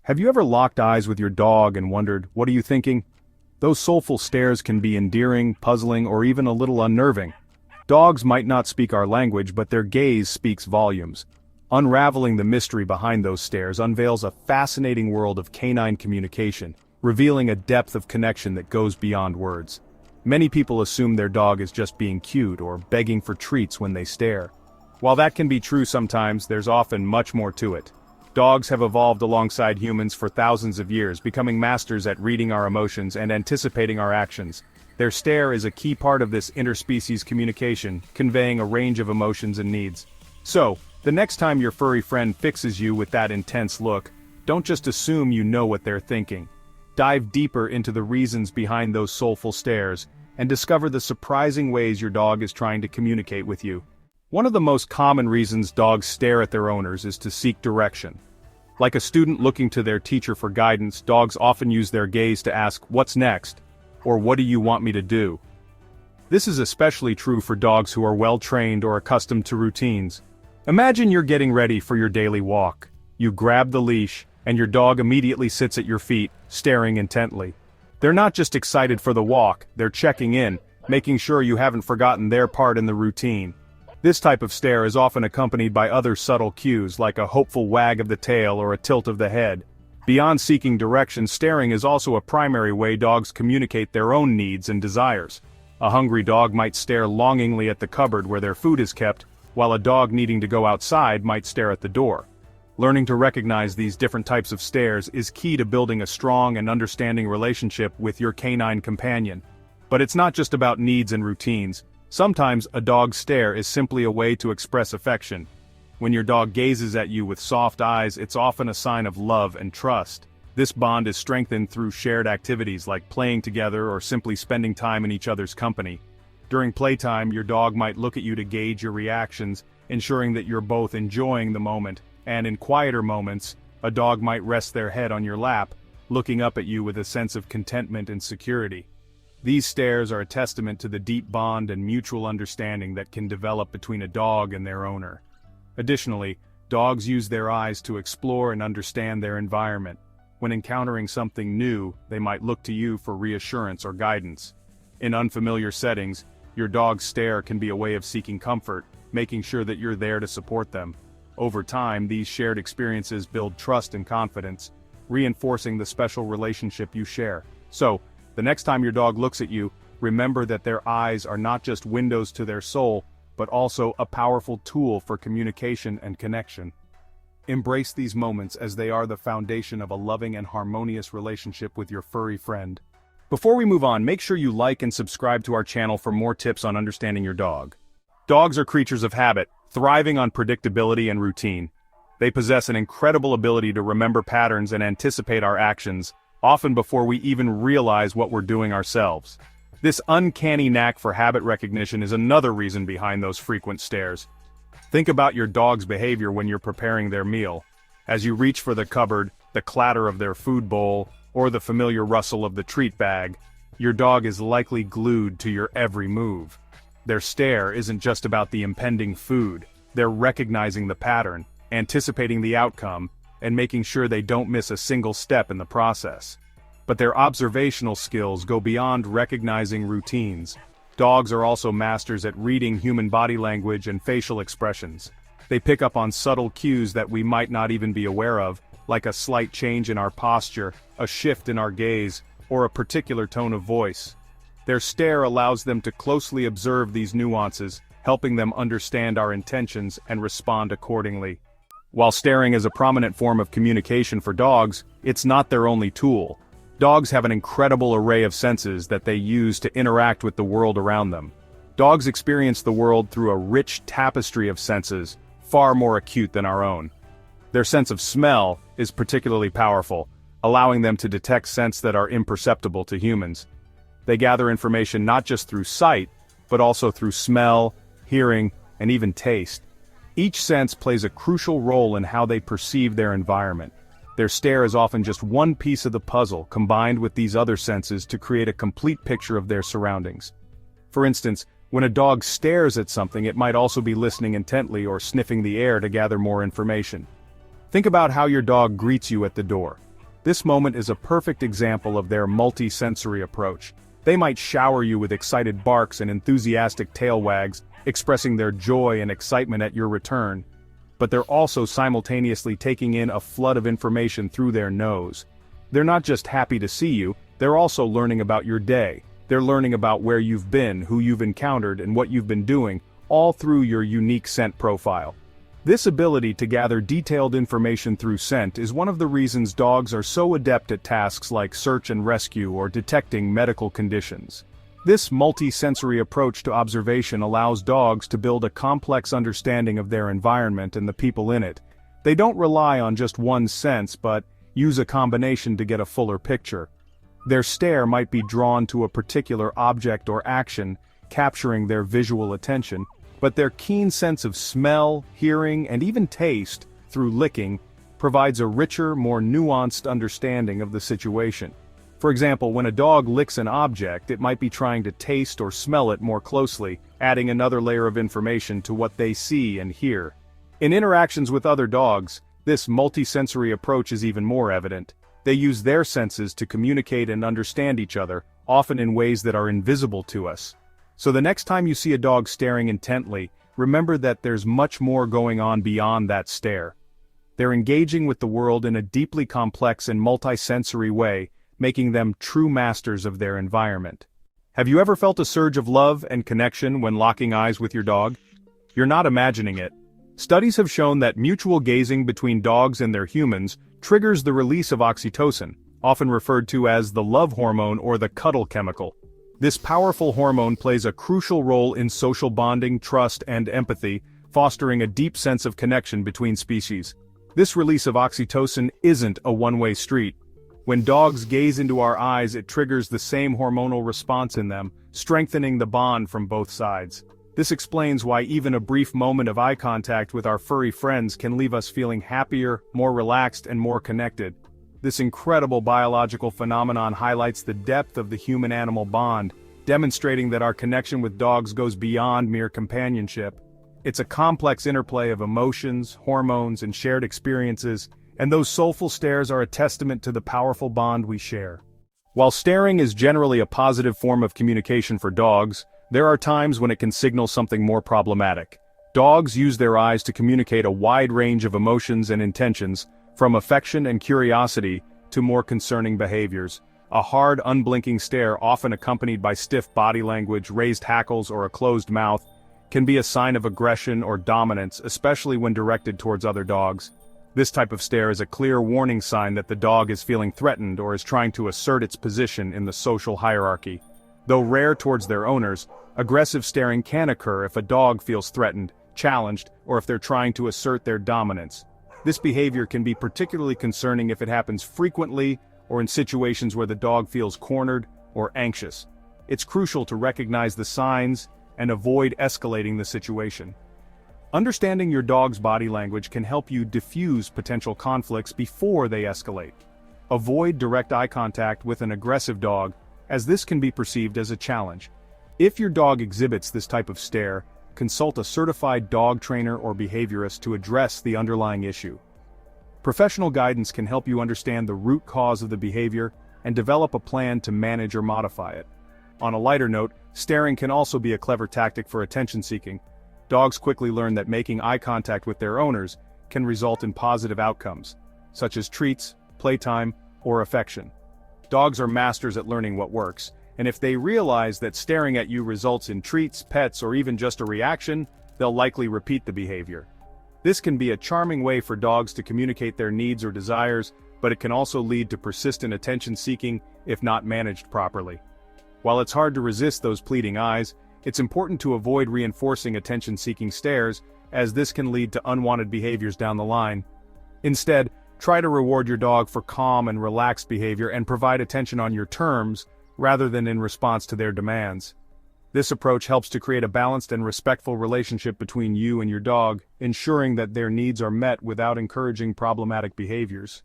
Have you ever locked eyes with your dog and wondered, what are you thinking? Those soulful stares can be endearing, puzzling, or even a little unnerving. Dogs might not speak our language, but their gaze speaks volumes. Unraveling the mystery behind those stares unveils a fascinating world of canine communication, revealing a depth of connection that goes beyond words. Many people assume their dog is just being cute or begging for treats when they stare. While that can be true sometimes, there's often much more to it. Dogs have evolved alongside humans for thousands of years, becoming masters at reading our emotions and anticipating our actions. Their stare is a key part of this interspecies communication, conveying a range of emotions and needs. So, the next time your furry friend fixes you with that intense look, don't just assume you know what they're thinking. Dive deeper into the reasons behind those soulful stares, and discover the surprising ways your dog is trying to communicate with you. One of the most common reasons dogs stare at their owners is to seek direction. Like a student looking to their teacher for guidance, dogs often use their gaze to ask, "What's next?" or "What do you want me to do?" This is especially true for dogs who are well-trained or accustomed to routines. Imagine you're getting ready for your daily walk. You grab the leash, and your dog immediately sits at your feet, staring intently. They're not just excited for the walk, they're checking in, making sure you haven't forgotten their part in the routine. This type of stare is often accompanied by other subtle cues like a hopeful wag of the tail or a tilt of the head. Beyond seeking direction, staring is also a primary way dogs communicate their own needs and desires. A hungry dog might stare longingly at the cupboard where their food is kept, while a dog needing to go outside might stare at the door. Learning to recognize these different types of stares is key to building a strong and understanding relationship with your canine companion. But it's not just about needs and routines. Sometimes a dog's stare is simply a way to express affection. When your dog gazes at you with soft eyes, it's often a sign of love and trust. This bond is strengthened through shared activities like playing together or simply spending time in each other's company. During playtime, your dog might look at you to gauge your reactions, ensuring that you're both enjoying the moment, and in quieter moments, a dog might rest their head on your lap, looking up at you with a sense of contentment and security. These stares are a testament to the deep bond and mutual understanding that can develop between a dog and their owner. Additionally, dogs use their eyes to explore and understand their environment. When encountering something new, they might look to you for reassurance or guidance. In unfamiliar settings, your dog's stare can be a way of seeking comfort, making sure that you're there to support them. Over time, these shared experiences build trust and confidence, reinforcing the special relationship you share. So, the next time your dog looks at you, remember that their eyes are not just windows to their soul, but also a powerful tool for communication and connection. Embrace these moments as they are the foundation of a loving and harmonious relationship with your furry friend. Before we move on, make sure you like and subscribe to our channel for more tips on understanding your dog. Dogs are creatures of habit, thriving on predictability and routine. They possess an incredible ability to remember patterns and anticipate our actions, often before we even realize what we're doing ourselves. This uncanny knack for habit recognition is another reason behind those frequent stares. Think about your dog's behavior when you're preparing their meal. As you reach for the cupboard, the clatter of their food bowl, or the familiar rustle of the treat bag, your dog is likely glued to your every move. Their stare isn't just about the impending food, they're recognizing the pattern, anticipating the outcome, and making sure they don't miss a single step in the process. But their observational skills go beyond recognizing routines. Dogs are also masters at reading human body language and facial expressions. They pick up on subtle cues that we might not even be aware of, like a slight change in our posture, a shift in our gaze, or a particular tone of voice. Their stare allows them to closely observe these nuances, helping them understand our intentions and respond accordingly. While staring is a prominent form of communication for dogs, it's not their only tool. Dogs have an incredible array of senses that they use to interact with the world around them. Dogs experience the world through a rich tapestry of senses, far more acute than our own. Their sense of smell is particularly powerful, allowing them to detect scents that are imperceptible to humans. They gather information not just through sight, but also through smell, hearing, and even taste. Each sense plays a crucial role in how they perceive their environment. Their stare is often just one piece of the puzzle combined with these other senses to create a complete picture of their surroundings. For instance, when a dog stares at something, it might also be listening intently or sniffing the air to gather more information. Think about how your dog greets you at the door. This moment is a perfect example of their multi-sensory approach. They might shower you with excited barks and enthusiastic tail wags, expressing their joy and excitement at your return. But they're also simultaneously taking in a flood of information through their nose. They're not just happy to see you, they're also learning about your day. They're learning about where you've been, who you've encountered, and what you've been doing, all through your unique scent profile. This ability to gather detailed information through scent is one of the reasons dogs are so adept at tasks like search and rescue or detecting medical conditions. This multi-sensory approach to observation allows dogs to build a complex understanding of their environment and the people in it. They don't rely on just one sense but use a combination to get a fuller picture. Their stare might be drawn to a particular object or action, capturing their visual attention, but their keen sense of smell, hearing, and even taste, through licking, provides a richer, more nuanced understanding of the situation. For example, when a dog licks an object, it might be trying to taste or smell it more closely, adding another layer of information to what they see and hear. In interactions with other dogs, this multisensory approach is even more evident. They use their senses to communicate and understand each other, often in ways that are invisible to us. So the next time you see a dog staring intently, remember that there's much more going on beyond that stare. They're engaging with the world in a deeply complex and multisensory way, making them true masters of their environment. Have you ever felt a surge of love and connection when locking eyes with your dog? You're not imagining it. Studies have shown that mutual gazing between dogs and their humans triggers the release of oxytocin, often referred to as the love hormone or the cuddle chemical. This powerful hormone plays a crucial role in social bonding, trust, and empathy, fostering a deep sense of connection between species. This release of oxytocin isn't a one-way street. When dogs gaze into our eyes, it triggers the same hormonal response in them, strengthening the bond from both sides. This explains why even a brief moment of eye contact with our furry friends can leave us feeling happier, more relaxed, and more connected. This incredible biological phenomenon highlights the depth of the human-animal bond, demonstrating that our connection with dogs goes beyond mere companionship. It's a complex interplay of emotions, hormones, and shared experiences, and those soulful stares are a testament to the powerful bond we share. While staring is generally a positive form of communication for dogs, there are times when it can signal something more problematic. Dogs use their eyes to communicate a wide range of emotions and intentions, from affection and curiosity to more concerning behaviors. A hard, unblinking stare, often accompanied by stiff body language, raised hackles, or a closed mouth, can be a sign of aggression or dominance, especially when directed towards other dogs. This type of stare is a clear warning sign that the dog is feeling threatened or is trying to assert its position in the social hierarchy. Though rare towards their owners, aggressive staring can occur if a dog feels threatened, challenged, or if they're trying to assert their dominance. This behavior can be particularly concerning if it happens frequently or in situations where the dog feels cornered or anxious. It's crucial to recognize the signs and avoid escalating the situation. Understanding your dog's body language can help you diffuse potential conflicts before they escalate. Avoid direct eye contact with an aggressive dog, as this can be perceived as a challenge. If your dog exhibits this type of stare, consult a certified dog trainer or behaviorist to address the underlying issue. Professional guidance can help you understand the root cause of the behavior and develop a plan to manage or modify it. On a lighter note, staring can also be a clever tactic for attention-seeking. Dogs quickly learn that making eye contact with their owners can result in positive outcomes, such as treats, playtime, or affection. Dogs are masters at learning what works, and if they realize that staring at you results in treats, pets, or even just a reaction, they'll likely repeat the behavior. This can be a charming way for dogs to communicate their needs or desires, but it can also lead to persistent attention-seeking if not managed properly. While it's hard to resist those pleading eyes, it's important to avoid reinforcing attention-seeking stares, as this can lead to unwanted behaviors down the line. Instead, try to reward your dog for calm and relaxed behavior and provide attention on your terms, rather than in response to their demands. This approach helps to create a balanced and respectful relationship between you and your dog, ensuring that their needs are met without encouraging problematic behaviors.